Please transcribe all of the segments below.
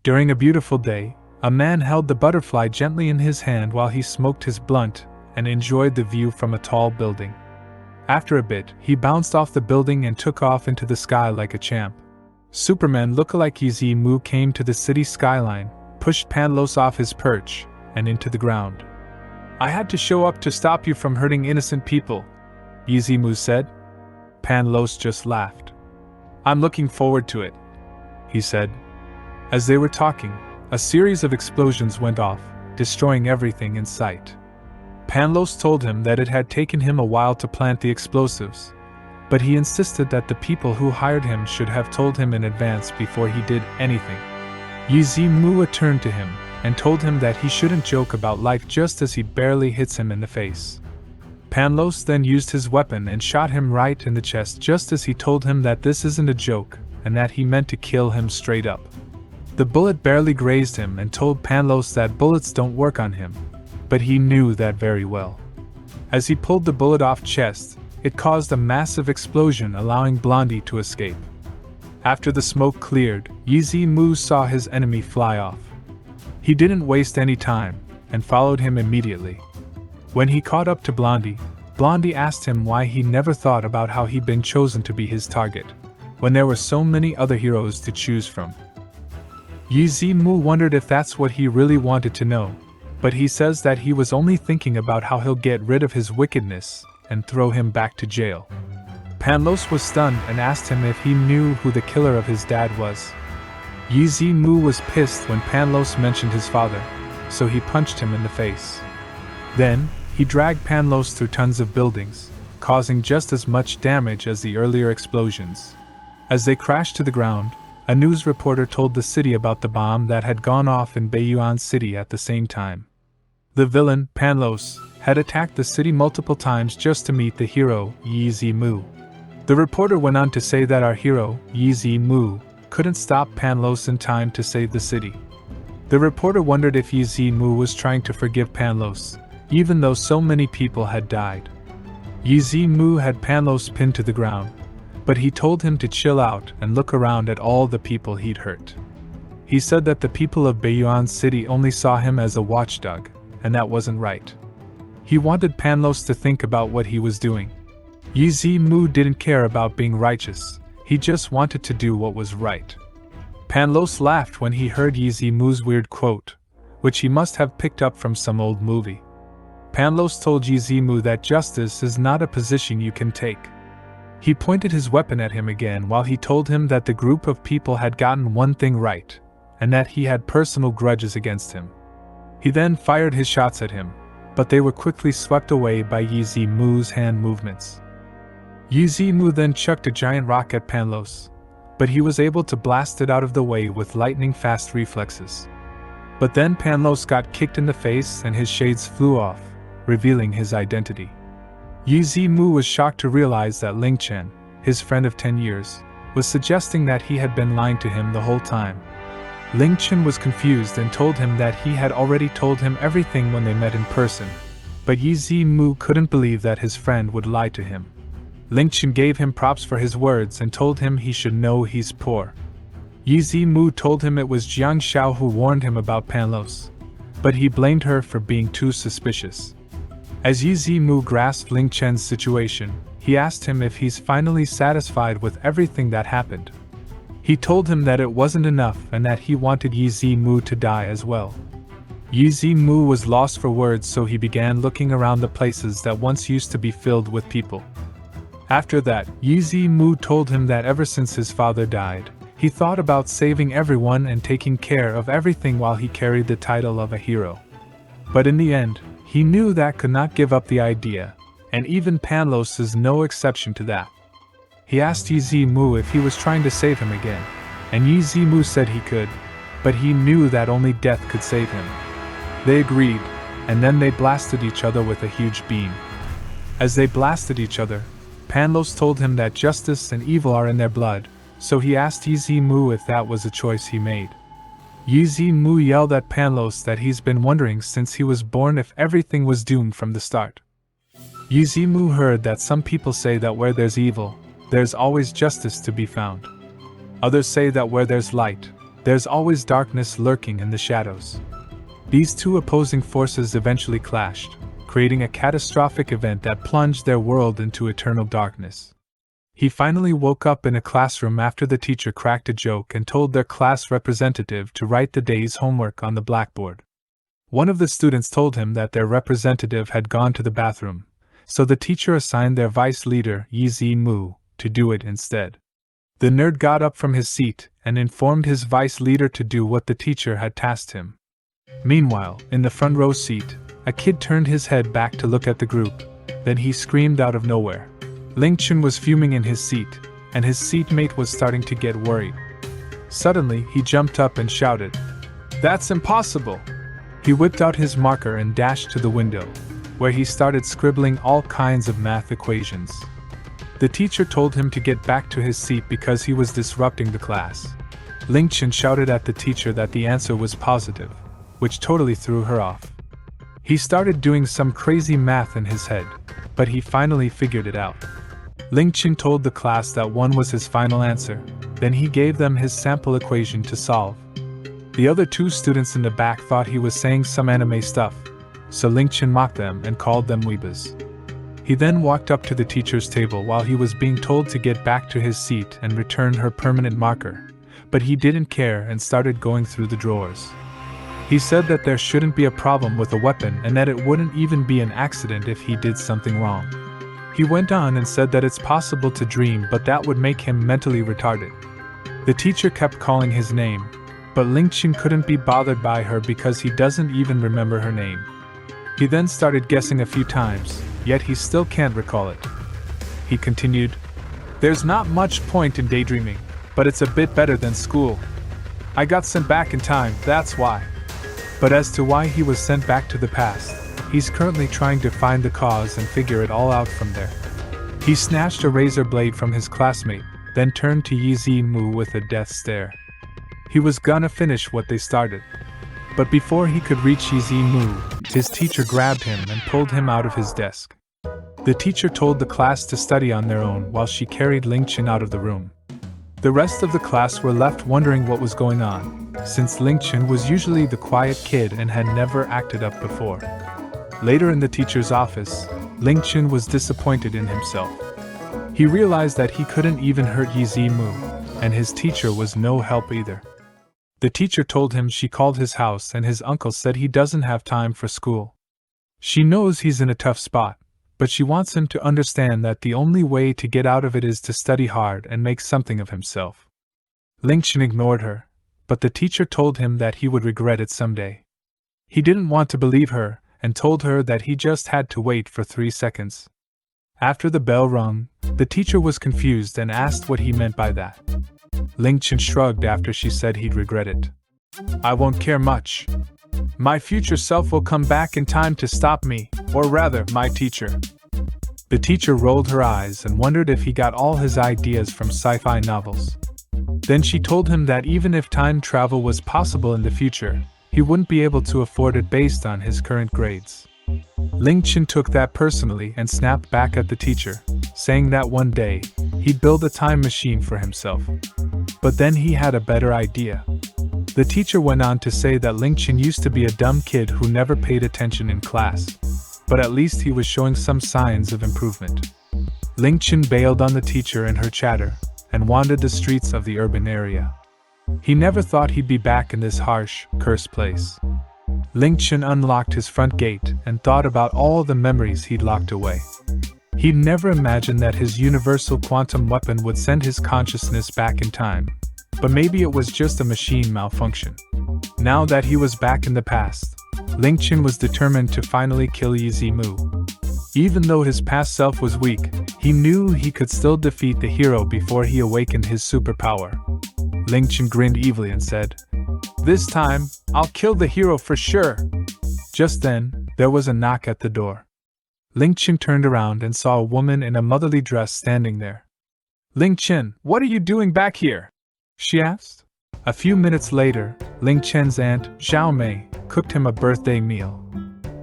During a beautiful day, a man held the butterfly gently in his hand while he smoked his blunt and enjoyed the view from a tall building. After a bit, he bounced off the building and took off into the sky like a champ. Superman lookalike Ye Zimu came to the city skyline, pushed Panlos off his perch, and into the ground. "I had to show up to stop you from hurting innocent people," Ye Zimu said. Panlos just laughed. "I'm looking forward to it," he said. As they were talking, a series of explosions went off, destroying everything in sight. Panlos told him that it had taken him a while to plant the explosives, but he insisted that the people who hired him should have told him in advance before he did anything. Ye Zimu turned to him and told him that he shouldn't joke about life just as he barely hits him in the face. Panlos then used his weapon and shot him right in the chest just as he told him that this isn't a joke and that he meant to kill him straight up. The bullet barely grazed him and told Panlos that bullets don't work on him, but he knew that very well. As he pulled the bullet off chest, it caused a massive explosion, allowing Blondie to escape. After the smoke cleared, Ye Zimu saw his enemy fly off. He didn't waste any time, and followed him immediately. When he caught up to Blondie, Blondie asked him why he never thought about how he'd been chosen to be his target, when there were so many other heroes to choose from. Ye Zimu wondered if that's what he really wanted to know, but he says that he was only thinking about how he'll get rid of his wickedness and throw him back to jail. Panlos was stunned and asked him if he knew who the killer of his dad was. Ye Zimu was pissed when Panlos mentioned his father, so he punched him in the face. Then, he dragged Panlos through tons of buildings, causing just as much damage as the earlier explosions. As they crashed to the ground, a news reporter told the city about the bomb that had gone off in Baiyuan City at the same time. The villain, Panlos, had attacked the city multiple times just to meet the hero, Ye Zimu. The reporter went on to say that our hero, Ye Zimu, couldn't stop Panlos in time to save the city. The reporter wondered if Ye Zimu was trying to forgive Panlos, even though so many people had died. Ye Zimu had Panlos pinned to the ground, but he told him to chill out and look around at all the people he'd hurt. He said that the people of Baiyuan City only saw him as a watchdog, and that wasn't right. He wanted Panlos to think about what he was doing. Ye Zimu didn't care about being righteous, he just wanted to do what was right. Panlos laughed when he heard Ye Zimu's weird quote, which he must have picked up from some old movie. Panlos told Ye Zimu that justice is not a position you can take. He pointed his weapon at him again while he told him that the group of people had gotten one thing right, and that he had personal grudges against him. He then fired his shots at him, but they were quickly swept away by Ye Zimu's hand movements. Ye Zimu then chucked a giant rock at Panlos, but he was able to blast it out of the way with lightning-fast reflexes. But then Panlos got kicked in the face and his shades flew off, revealing his identity. Ye Zimu was shocked to realize that Ling Chen, his friend of 10 years, was suggesting that he had been lying to him the whole time. Ling Chen was confused and told him that he had already told him everything when they met in person, but Ye Zimu couldn't believe that his friend would lie to him. Ling Chen gave him props for his words and told him he should know he's poor. Ye Zimu told him it was Jiang Xiao who warned him about Panlos, but he blamed her for being too suspicious. As Ye Zimu grasped Ling Chen's situation, he asked him if he's finally satisfied with everything that happened. He told him that it wasn't enough and that he wanted Ye Zimu to die as well. Ye Zimu was lost for words, so he began looking around the places that once used to be filled with people. After that, Ye Zimu told him that ever since his father died, he thought about saving everyone and taking care of everything while he carried the title of a hero. But in the end, he knew that could not give up the idea, and even Panlos is no exception to that. He asked Ye Zimu if he was trying to save him again, and Ye Zimu said he could, but he knew that only death could save him. They agreed, and then they blasted each other with a huge beam. As they blasted each other, Panlos told him that justice and evil are in their blood, so he asked Ye Zimu if that was a choice he made. Ye Zimu yelled at Panlos that he's been wondering since he was born if everything was doomed from the start. Ye Zimu heard that some people say that where there's evil, there's always justice to be found. Others say that where there's light, There's always darkness lurking in the shadows. These two opposing forces eventually clashed, creating a catastrophic event that plunged their world into eternal darkness. He finally woke up in a classroom after the teacher cracked a joke and told their class representative to write the day's homework on the blackboard. One of the students told him that their representative had gone to the bathroom, so the teacher assigned their vice leader, Ye Zimu, to do it instead. The nerd got up from his seat and informed his vice leader to do what the teacher had tasked him. Meanwhile, in the front row seat, a kid turned his head back to look at the group. Then he screamed out of nowhere. Ling Chen was fuming in his seat, and his seatmate was starting to get worried. Suddenly, he jumped up and shouted, "That's impossible!" He whipped out his marker and dashed to the window, where he started scribbling all kinds of math equations. The teacher told him to get back to his seat because he was disrupting the class. Ling Chen shouted at the teacher that the answer was positive, which totally threw her off. He started doing some crazy math in his head, but he finally figured it out. Ling Chen told the class that 1 was his final answer, then he gave them his sample equation to solve. The other 2 students in the back thought he was saying some anime stuff, so Ling Chen mocked them and called them weebas. He then walked up to the teacher's table while he was being told to get back to his seat and return her permanent marker, but he didn't care and started going through the drawers. He said that there shouldn't be a problem with a weapon and that it wouldn't even be an accident if he did something wrong. He went on and said that it's possible to dream, but that would make him mentally retarded. The teacher kept calling his name, but Ling Chen couldn't be bothered by her because he doesn't even remember her name. He then started guessing a few times, yet he still can't recall it. He continued, "There's not much point in daydreaming, but it's a bit better than school. I got sent back in time, that's why." But as to why he was sent back to the past, he's currently trying to find the cause and figure it all out from there. He snatched a razor blade from his classmate, then turned to Ye Zimu with a death stare. He was gonna finish what they started. But before he could reach Ye Zimu, his teacher grabbed him and pulled him out of his desk. The teacher told the class to study on their own while she carried Ling Chen out of the room. The rest of the class were left wondering what was going on, since Ling Chen was usually the quiet kid and had never acted up before. Later in the teacher's office, Ling Chen was disappointed in himself. He realized that he couldn't even hurt Ye Zimu, and his teacher was no help either. The teacher told him she called his house and his uncle said he doesn't have time for school. She knows he's in a tough spot, but she wants him to understand that the only way to get out of it is to study hard and make something of himself. Ling Chen ignored her, but the teacher told him that he would regret it someday. He didn't want to believe her, and told her that he just had to wait for 3 seconds. After the bell rung, the teacher was confused and asked what he meant by that. Ling Chen shrugged after she said he'd regret it. "I won't care much. My future self will come back in time to stop me, or rather, my teacher." The teacher rolled her eyes and wondered if he got all his ideas from sci-fi novels. Then she told him that even if time travel was possible in the future, he wouldn't be able to afford it based on his current grades. Ling Chen took that personally and snapped back at the teacher, saying that one day, he'd build a time machine for himself. But then he had a better idea. The teacher went on to say that Ling Chen used to be a dumb kid who never paid attention in class, but at least he was showing some signs of improvement. Ling Chen bailed on the teacher and her chatter, and wandered the streets of the urban area. He never thought he'd be back in this harsh, cursed place. Ling Chen unlocked his front gate and thought about all the memories he'd locked away. He'd never imagined that his universal quantum weapon would send his consciousness back in time, but maybe it was just a machine malfunction. Now that he was back in the past, Ling Chen was determined to finally kill Ye Zimu. Even though his past self was weak, he knew he could still defeat the hero before he awakened his superpower. Ling Chen grinned evilly and said, "This time, I'll kill the hero for sure." Just then, there was a knock at the door. Ling Chen turned around and saw a woman in a motherly dress standing there. "Ling Chen, what are you doing back here?" she asked. A few minutes later, Ling Chen's aunt, Xiao Mei, cooked him a birthday meal.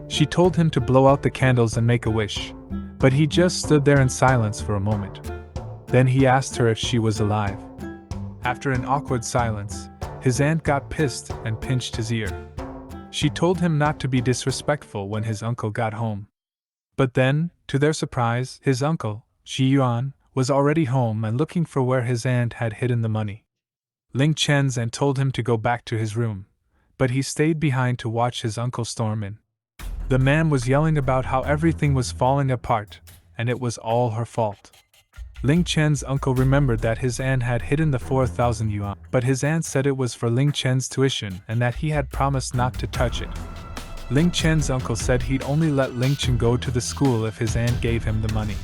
She told him to blow out the candles and make a wish, but he just stood there in silence for a moment. Then he asked her if she was alive. After an awkward silence, His aunt got pissed and pinched his ear. She told him not to be disrespectful when his uncle got home. But then, to their surprise, his uncle, Shi Yuan, was already home and looking for where his aunt had hidden the money. Ling Chen's aunt told him to go back to his room, but he stayed behind to watch his uncle storm in. The man was yelling about how everything was falling apart, and it was all her fault. Ling Chen's uncle remembered that his aunt had hidden the 4,000 yuan, but his aunt said it was for Ling Chen's tuition and that he had promised not to touch it. Ling Chen's uncle said he'd only let Ling Chen go to the school if his aunt gave him the money.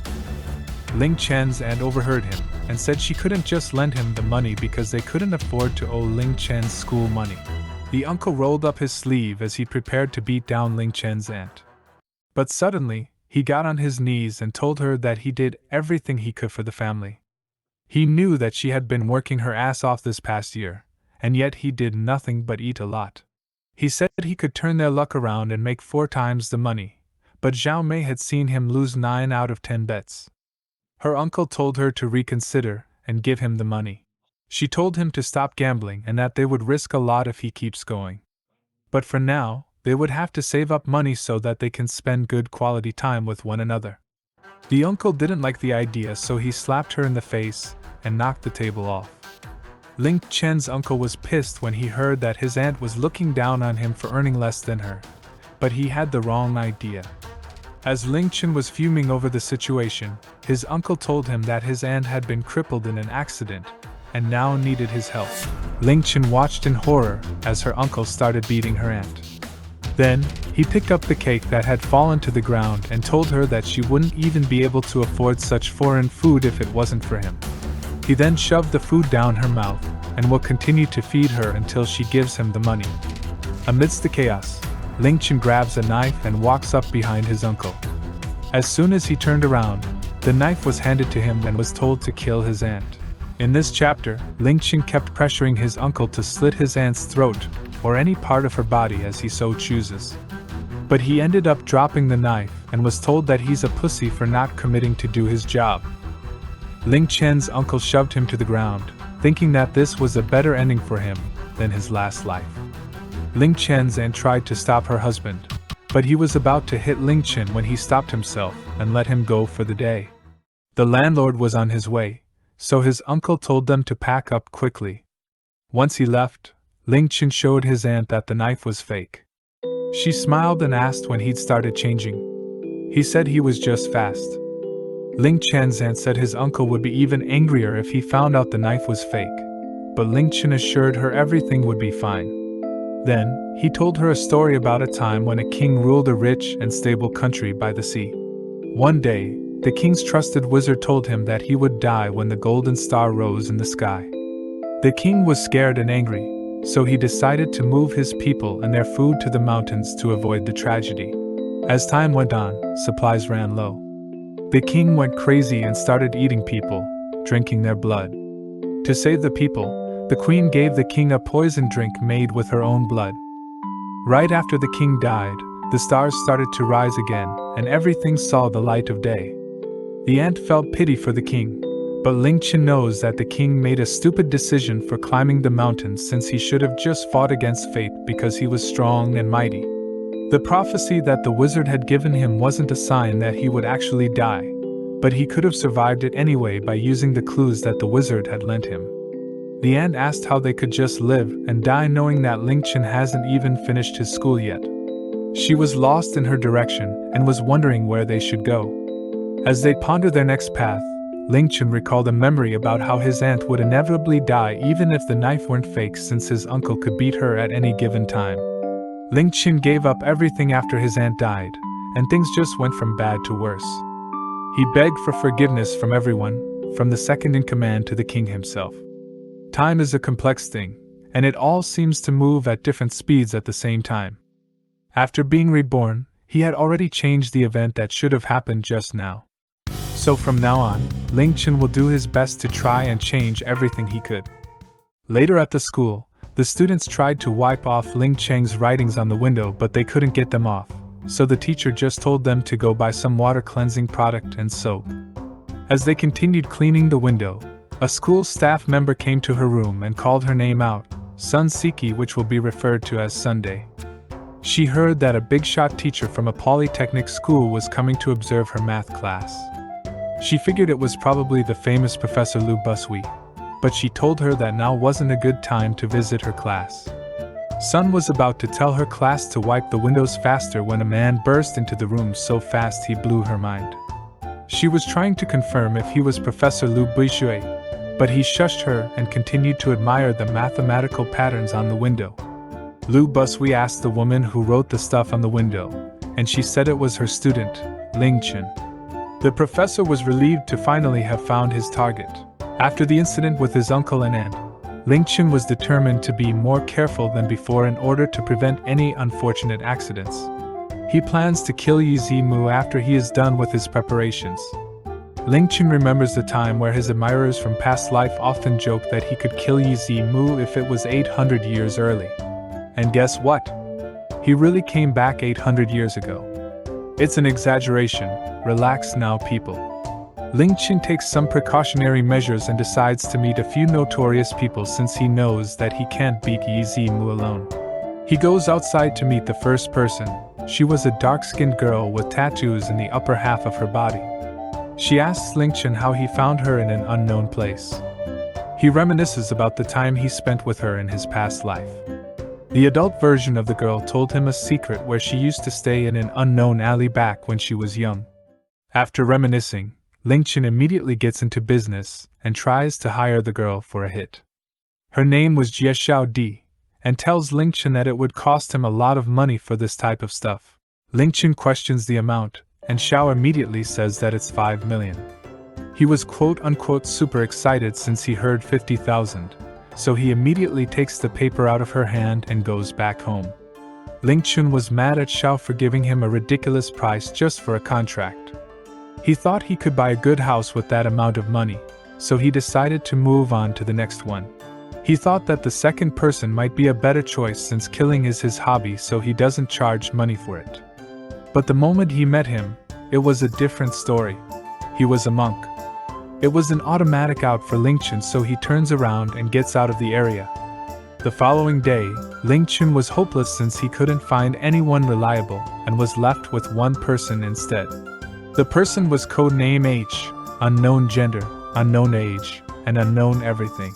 Ling Chen's aunt overheard him and said she couldn't just lend him the money because they couldn't afford to owe Ling Chen's school money. The uncle rolled up his sleeve as he prepared to beat down Ling Chen's aunt. But suddenly, he got on his knees and told her that he did everything he could for the family. He knew that she had been working her ass off this past year, and yet he did nothing but eat a lot. He said he could turn their luck around and make 4 times the money, but Zhao Mei had seen him lose 9 out of 10 bets. Her uncle told her to reconsider and give him the money. She told him to stop gambling and that they would risk a lot if he keeps going. But for now, they would have to save up money so that they can spend good quality time with one another. The uncle didn't like the idea, so he slapped her in the face and knocked the table off. Ling Chen's uncle was pissed when he heard that his aunt was looking down on him for earning less than her, but he had the wrong idea. As Ling Chen was fuming over the situation, his uncle told him that his aunt had been crippled in an accident and now needed his help. Ling Chen watched in horror as her uncle started beating her aunt. Then, he picked up the cake that had fallen to the ground and told her that she wouldn't even be able to afford such foreign food if it wasn't for him. He then shoved the food down her mouth and will continue to feed her until she gives him the money. Amidst the chaos, Ling Chen grabs a knife and walks up behind his uncle. As soon as he turned around, the knife was handed to him and was told to kill his aunt. In this chapter, Ling Chen kept pressuring his uncle to slit his aunt's throat, or any part of her body as he so chooses. But he ended up dropping the knife and was told that he's a pussy for not committing to do his job. Ling Chen's uncle shoved him to the ground, thinking that this was a better ending for him than his last life. Ling Chen's aunt tried to stop her husband, but he was about to hit Ling Chen when he stopped himself and let him go for the day. The landlord was on his way, so his uncle told them to pack up quickly. Once he left, Ling Chen showed his aunt that the knife was fake. She smiled and asked when he'd started changing. He said he was just fast. Ling Chen's aunt said his uncle would be even angrier if he found out the knife was fake, but Ling Chen assured her everything would be fine. Then, he told her a story about a time when a king ruled a rich and stable country by the sea. One day, the king's trusted wizard told him that he would die when the golden star rose in the sky. The king was scared and angry, so he decided to move his people and their food to the mountains to avoid the tragedy. As time went on, supplies ran low. The king went crazy and started eating people, drinking their blood. To save the people, the queen gave the king a poison drink made with her own blood. Right after the king died, the stars started to rise again, and everything saw the light of day. The ant felt pity for the king, but Ling Chen knows that the king made a stupid decision for climbing the mountains since he should have just fought against fate because he was strong and mighty. The prophecy that the wizard had given him wasn't a sign that he would actually die, but he could have survived it anyway by using the clues that the wizard had lent him. The ant asked how they could just live and die knowing that Ling Chen hasn't even finished his school yet. She was lost in her direction and was wondering where they should go. As they pondered their next path, Ling Chen recalled a memory about how his aunt would inevitably die even if the knife weren't fake since his uncle could beat her at any given time. Ling Chen gave up everything after his aunt died, and things just went from bad to worse. He begged for forgiveness from everyone, from the second in command to the king himself. Time is a complex thing, and it all seems to move at different speeds at the same time. After being reborn, he had already changed the event that should have happened just now. So from now on, Ling Chen will do his best to try and change everything he could. Later at the school, the students tried to wipe off Ling Cheng's writings on the window but they couldn't get them off, so the teacher just told them to go buy some water cleansing product and soap. As they continued cleaning the window, a school staff member came to her room and called her name out, Sunseki, which will be referred to as Sunday. She heard that a big-shot teacher from a polytechnic school was coming to observe her math class. She figured it was probably the famous Professor Lu Busui, but she told her that now wasn't a good time to visit her class. Sun was about to tell her class to wipe the windows faster when a man burst into the room so fast he blew her mind. She was trying to confirm if he was Professor Lu Busui, but he shushed her and continued to admire the mathematical patterns on the window. Lu Busui asked the woman who wrote the stuff on the window, and she said it was her student, Ling Chen. The professor was relieved to finally have found his target. After the incident with his uncle and aunt, Ling Chen was determined to be more careful than before in order to prevent any unfortunate accidents. He plans to kill Ye Zimu after he is done with his preparations. Ling Chen remembers the time where his admirers from past life often joked that he could kill Ye Zimu if it was 800 years early. And guess what? He really came back 800 years ago. It's an exaggeration. Relax now, people. Ling Chen takes some precautionary measures and decides to meet a few notorious people since he knows that he can't beat Ye Zimu alone. He goes outside to meet the first person. She was a dark-skinned girl with tattoos in the upper half of her body. She asks Ling Chen how he found her in an unknown place. He reminisces about the time he spent with her in his past life. The adult version of the girl told him a secret where she used to stay in an unknown alley back when she was young. After reminiscing, Ling Chen immediately gets into business and tries to hire the girl for a hit. Her name was Jie Xiao Di, and tells Ling Chen that it would cost him a lot of money for this type of stuff. Ling Chen questions the amount, and Xiao immediately says that it's 5 million. He was quote-unquote super excited since he heard 50,000, so he immediately takes the paper out of her hand and goes back home. Ling Chen was mad at Xiao for giving him a ridiculous price just for a contract. He thought he could buy a good house with that amount of money, so he decided to move on to the next one. He thought that the second person might be a better choice since killing is his hobby, so he doesn't charge money for it. But the moment he met him, it was a different story. He was a monk. It was an automatic out for Ling Chen, so he turns around and gets out of the area. The following day, Ling Chen was hopeless since he couldn't find anyone reliable and was left with one person instead. The person was codename H, unknown gender, unknown age, and unknown everything.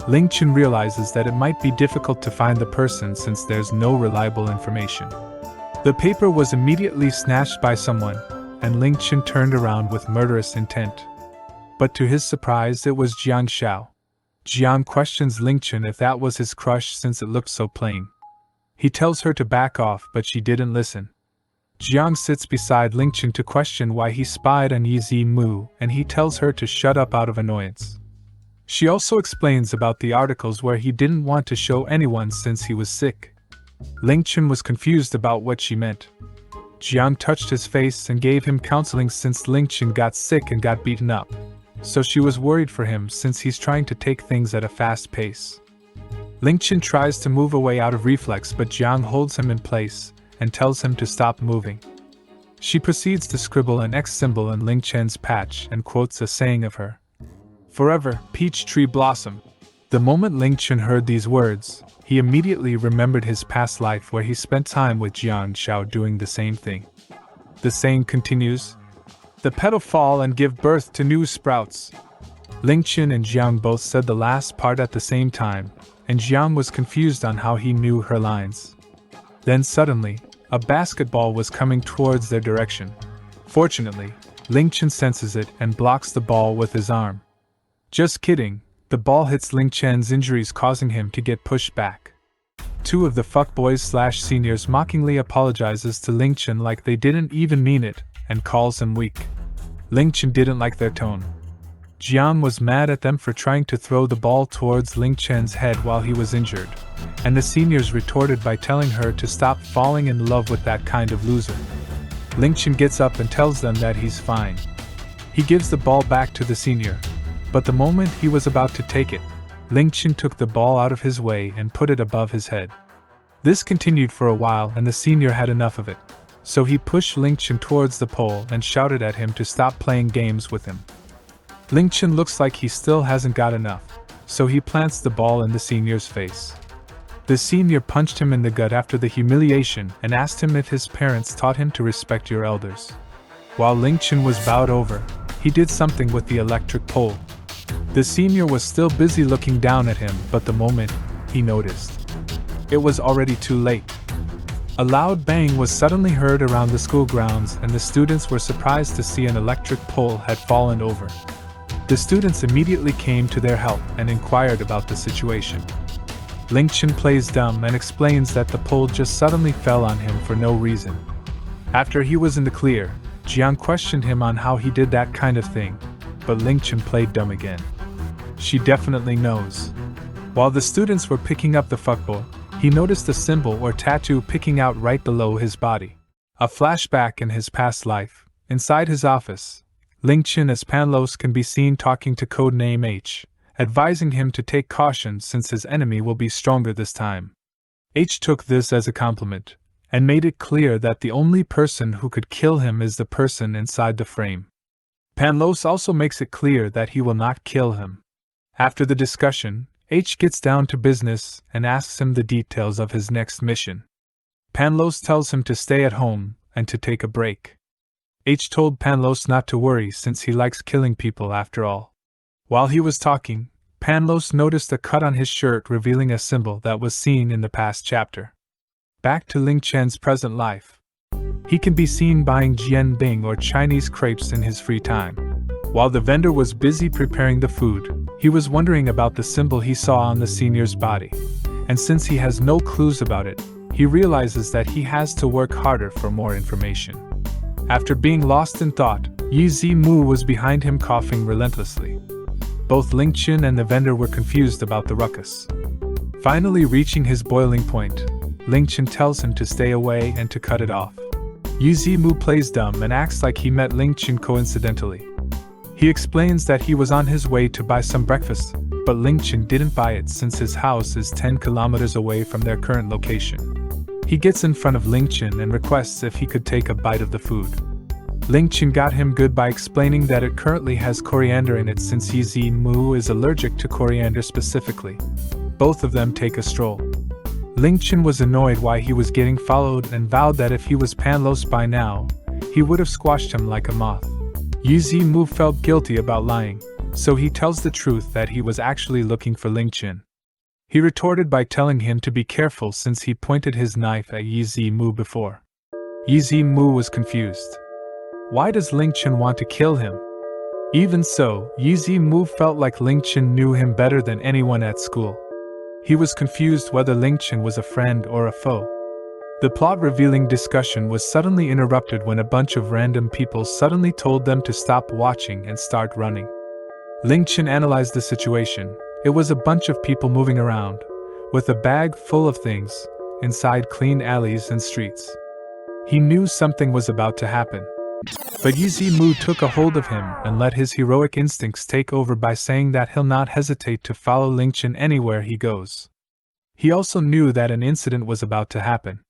Ling Chen realizes that it might be difficult to find the person since there's no reliable information. The paper was immediately snatched by someone, and Ling Chen turned around with murderous intent. But to his surprise, it was Jiang Xiao. Jiang questions Ling Chen if that was his crush since it looked so plain. He tells her to back off, but she didn't listen. Jiang sits beside Ling Chen to question why he spied on Ye Zimu, and he tells her to shut up out of annoyance. She also explains about the articles where he didn't want to show anyone since he was sick. Ling Chen was confused about what she meant. Jiang touched his face and gave him counseling since Ling Chen got sick and got beaten up, so she was worried for him since he's trying to take things at a fast pace. Ling Chen tries to move away out of reflex, but Jiang holds him in place and tells him to stop moving. She proceeds to scribble an X symbol in Ling Chen's patch and quotes a saying of her. Forever, peach tree blossom. The moment Ling Chen heard these words, he immediately remembered his past life where he spent time with Jiang Xiao doing the same thing. The saying continues, the petal fall and give birth to new sprouts. Ling Chen and Jiang both said the last part at the same time, and Jiang was confused on how he knew her lines. Then suddenly, a basketball was coming towards their direction. Fortunately, Ling Chen senses it and blocks the ball with his arm. Just kidding, the ball hits Ling Chen's injuries, causing him to get pushed back. Two of the fuckboys/seniors mockingly apologizes to Ling Chen like they didn't even mean it, and calls him weak. Ling Chen didn't like their tone. Jiang was mad at them for trying to throw the ball towards Ling Chen's head while he was injured, and the seniors retorted by telling her to stop falling in love with that kind of loser. Ling Chen gets up and tells them that he's fine. He gives the ball back to the senior, but the moment he was about to take it, Ling Chen took the ball out of his way and put it above his head. This continued for a while and the senior had enough of it, so he pushed Ling Chen towards the pole and shouted at him to stop playing games with him. Ling Chen looks like he still hasn't got enough, so he plants the ball in the senior's face. The senior punched him in the gut after the humiliation and asked him if his parents taught him to respect your elders. While Ling Chen was bowed over, he did something with the electric pole. The senior was still busy looking down at him, but the moment he noticed, it was already too late. A loud bang was suddenly heard around the school grounds, and the students were surprised to see an electric pole had fallen over. The students immediately came to their help and inquired about the situation. Ling Chen plays dumb and explains that the pole just suddenly fell on him for no reason. After he was in the clear, Jiang questioned him on how he did that kind of thing, but Ling Chen played dumb again. She definitely knows. While the students were picking up the fuckball, he noticed a symbol or tattoo picking out right below his body. A flashback in his past life. Inside his office, Ling Chen as Panlos can be seen talking to codename H, advising him to take caution since his enemy will be stronger this time. H took this as a compliment, and made it clear that the only person who could kill him is the person inside the frame. Panlos also makes it clear that he will not kill him. After the discussion, H gets down to business and asks him the details of his next mission. Panlos tells him to stay at home and to take a break. H told Panlos not to worry since he likes killing people after all. While he was talking, Panlos noticed a cut on his shirt revealing a symbol that was seen in the past chapter. Back to Ling Chen's present life. He can be seen buying jianbing or Chinese crepes in his free time. While the vendor was busy preparing the food, he was wondering about the symbol he saw on the senior's body. And since he has no clues about it, he realizes that he has to work harder for more information. After being lost in thought, Ye Zimu was behind him coughing relentlessly. Both Ling Chen and the vendor were confused about the ruckus. Finally reaching his boiling point, Ling Chen tells him to stay away and to cut it off. Ye Zimu plays dumb and acts like he met Ling Chen coincidentally. He explains that he was on his way to buy some breakfast, but Ling Chen didn't buy it since his house is 10 kilometers away from their current location. He gets in front of Ling Chen and requests if he could take a bite of the food. Ling Chen got him good by explaining that it currently has coriander in it since Ye Zimu is allergic to coriander specifically. Both of them take a stroll. Ling Chen was annoyed why he was getting followed and vowed that if he was Panlos by now, he would have squashed him like a moth. Ye Zimu felt guilty about lying, so he tells the truth that he was actually looking for Ling Chen. He retorted by telling him to be careful since he pointed his knife at Ye Zimu before. Ye Zimu was confused. Why does Ling Chen want to kill him? Even so, Ye Zimu felt like Ling Chen knew him better than anyone at school. He was confused whether Ling Chen was a friend or a foe. The plot-revealing discussion was suddenly interrupted when a bunch of random people suddenly told them to stop watching and start running. Ling Chen analyzed the situation. It was a bunch of people moving around, with a bag full of things, inside clean alleys and streets. He knew something was about to happen. But Ye Zimu took a hold of him and let his heroic instincts take over by saying that he'll not hesitate to follow Ling Chen anywhere he goes. He also knew that an incident was about to happen.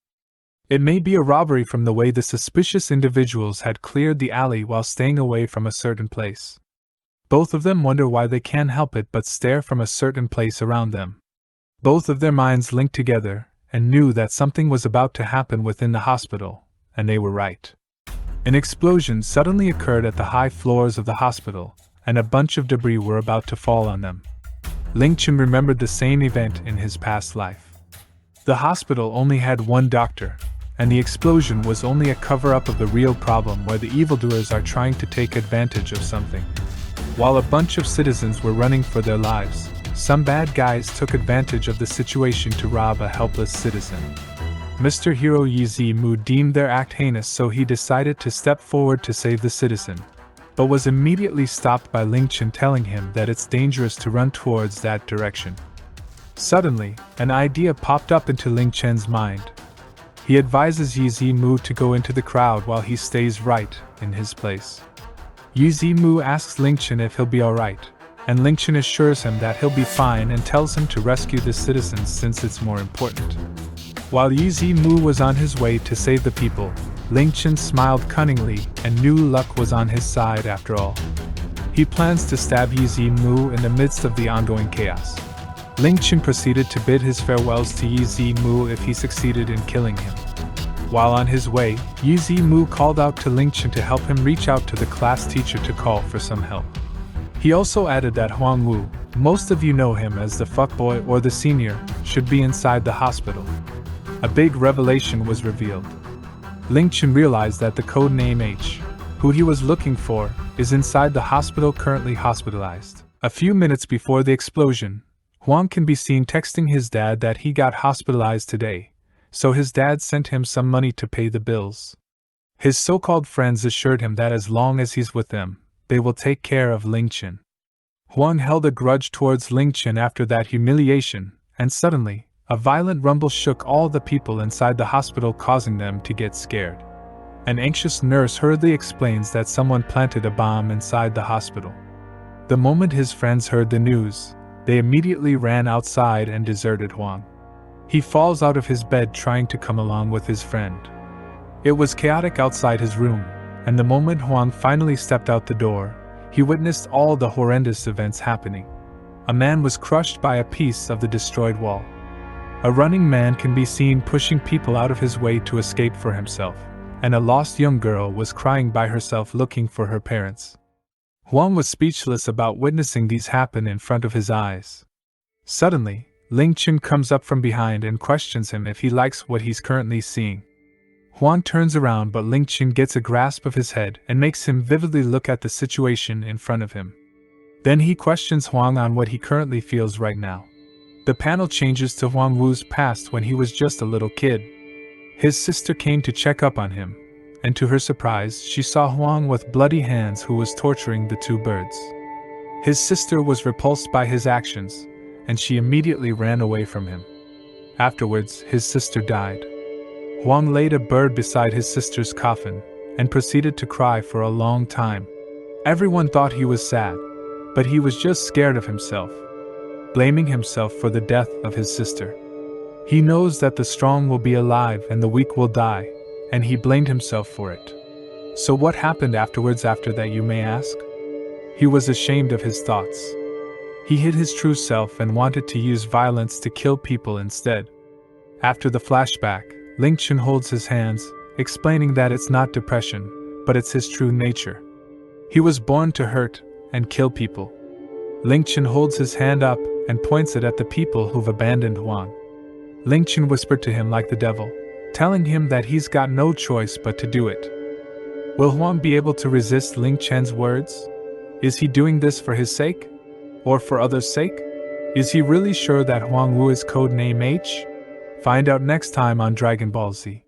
It may be a robbery from the way the suspicious individuals had cleared the alley while staying away from a certain place. Both of them wonder why they can't help it but stare from a certain place around them. Both of their minds linked together and knew that something was about to happen within the hospital, and they were right. An explosion suddenly occurred at the high floors of the hospital, and a bunch of debris were about to fall on them. Ling Chen remembered the same event in his past life. The hospital only had one doctor, and the explosion was only a cover-up of the real problem where the evildoers are trying to take advantage of something. While a bunch of citizens were running for their lives, some bad guys took advantage of the situation to rob a helpless citizen. Mr. Hero Ye Zimu deemed their act heinous, so he decided to step forward to save the citizen, but was immediately stopped by Ling Chen telling him that it's dangerous to run towards that direction. Suddenly, an idea popped up into Ling Chen's mind. He advises Ye Zimu to go into the crowd while he stays right in his place. Ye Zimu asks Ling Chen if he'll be alright, and Ling Chen assures him that he'll be fine and tells him to rescue the citizens since it's more important. While Ye Zimu was on his way to save the people, Ling Chen smiled cunningly and knew luck was on his side after all. He plans to stab Ye Zimu in the midst of the ongoing chaos. Ling Chen proceeded to bid his farewells to Ye Zimu if he succeeded in killing him. While on his way, Ye Zimu called out to Ling Chen to help him reach out to the class teacher to call for some help. He also added that Huang Wu, most of you know him as the fuckboy or the senior, should be inside the hospital. A big revelation was revealed. Ling Chen realized that the codename H, who he was looking for, is inside the hospital currently hospitalized. A few minutes before the explosion, Huang can be seen texting his dad that he got hospitalized today, so his dad sent him some money to pay the bills. His so-called friends assured him that as long as he's with them, they will take care of Ling Chen. Huang held a grudge towards Ling Chen after that humiliation, and suddenly, a violent rumble shook all the people inside the hospital, causing them to get scared. An anxious nurse hurriedly explains that someone planted a bomb inside the hospital. The moment his friends heard the news, they immediately ran outside and deserted Huang. He falls out of his bed trying to come along with his friend. It was chaotic outside his room, and the moment Huang finally stepped out the door, he witnessed all the horrendous events happening. A man was crushed by a piece of the destroyed wall. A running man can be seen pushing people out of his way to escape for himself, and a lost young girl was crying by herself looking for her parents. Huang was speechless about witnessing these happen in front of his eyes. Suddenly, Ling Chen comes up from behind and questions him if he likes what he's currently seeing. Huang turns around, but Ling Chen gets a grasp of his head and makes him vividly look at the situation in front of him. Then he questions Huang on what he currently feels right now. The panel changes to Huang Wu's past when he was just a little kid. His sister came to check up on him, and to her surprise, she saw Huang with bloody hands who was torturing the two birds. His sister was repulsed by his actions, and she immediately ran away from him. Afterwards, his sister died. Huang laid a bird beside his sister's coffin, and proceeded to cry for a long time. Everyone thought he was sad, but he was just scared of himself, blaming himself for the death of his sister. He knows that the strong will be alive and the weak will die, and he blamed himself for it. So what happened afterwards after that, you may ask? He was ashamed of his thoughts. He hid his true self and wanted to use violence to kill people instead. After the flashback, Ling Chen holds his hands, explaining that it's not depression, but it's his true nature. He was born to hurt and kill people. Ling Chen holds his hand up and points it at the people who've abandoned Huang. Ling Chen whispered to him like the devil, telling him that he's got no choice but to do it. Will Huang be able to resist Ling Chen's words? Is he doing this for his sake? Or for others' sake? Is he really sure that Huang Wu is codename H? Find out next time on Dragon Ball Z.